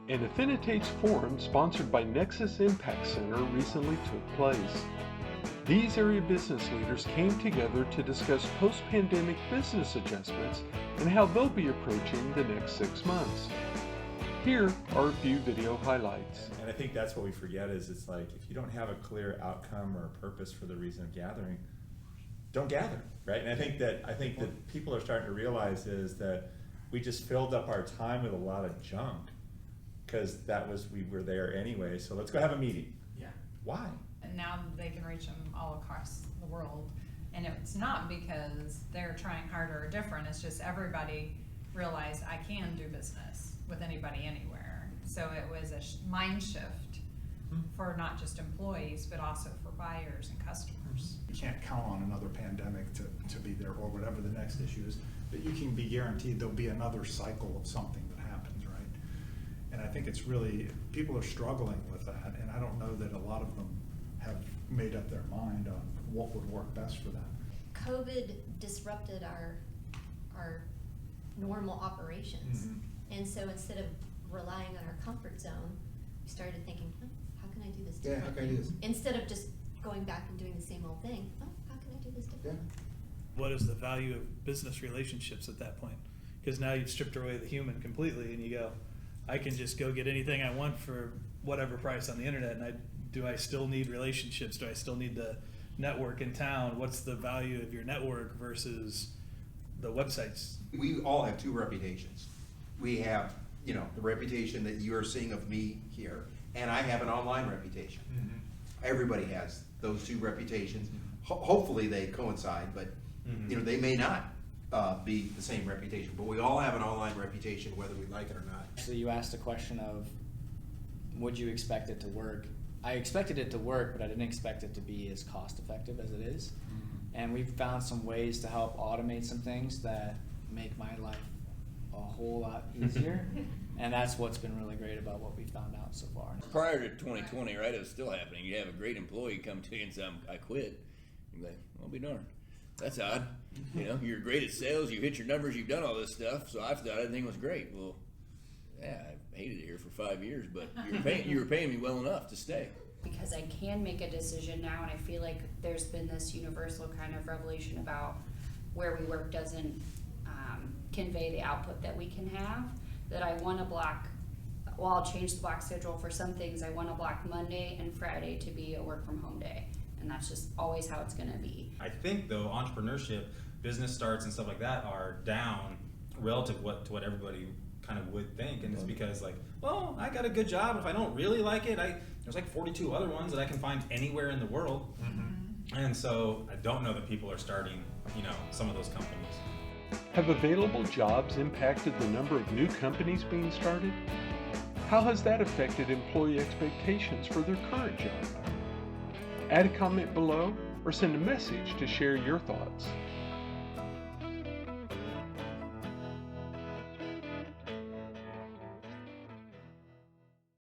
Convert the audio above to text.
An Affinitate forum sponsored by Nexus Impact Center recently took place. These area business leaders came together to discuss post-pandemic business adjustments and how they'll be approaching the next 6 months. Here are a few video highlights. And I think that's what we forget is it's like if you don't have a clear outcome or a purpose for the reason of gathering, don't gather, right? And I think that people are starting to realize is that we just filled up our time with a lot of junk because we were there anyway. So let's go have a meeting. Yeah. Why? And now they can reach them all across the world. And it's not because they're trying harder or different, it's just everybody realized I can do business with anybody anywhere. So it was a mind shift for not just employees, but also for buyers and customers. You can't count on another pandemic to be there or whatever the next issue is, but you can be guaranteed there'll be another cycle of something that happens, right? And I think it's really, people are struggling with that, and I don't know that a lot of them have made up their mind on what would work best for them. COVID disrupted our normal operations. And so instead of relying on our comfort zone, we started thinking, how can I do this differently? Yeah, how can I do this? Instead of just going back and doing the same old thing, how can I do this differently? What is the value of business relationships at that point? Because now you've stripped away the human completely and you go, I can just go get anything I want for whatever price on the internet, and do I still need relationships? Do I still need the network in town? What's the value of your network versus the websites? We all have two reputations. We have, the reputation that you are seeing of me here, and I have an online reputation. Everybody has those two reputations. Hopefully they coincide, but they may not be the same reputation, but we all have an online reputation whether we like it or not. So you asked the question of, would you expect it to work? I expected it to work, but I didn't expect it to be as cost effective as it is. And we've found some ways to help automate some things that make my life a whole lot easier. And that's what's been really great about what we found out so far. Prior to 2020, right, it was still happening. You have a great employee come to you and say, I quit. You're like, I'll be darned. That's odd. You're great at sales, you hit your numbers, you've done all this stuff, so I thought everything was great. Well, yeah, I hated it here for 5 years, but you were paying me well enough to stay. Because I can make a decision now, and I feel like there's been this universal kind of revelation about where we work doesn't convey the output that we can have, that I want to block, I'll change the block schedule for some things. I want to block Monday and Friday to be a work from home day, and that's just always how it's going to be. I think though entrepreneurship, business starts and stuff like that are down relative to what everybody kind of would think, and it's because I got a good job. If I don't really like it, there's 42 other ones that I can find anywhere in the world. And so I don't know that people are starting, some of those companies. Have available jobs impacted the number of new companies being started? How has that affected employee expectations for their current job? Add a comment below or send a message to share your thoughts.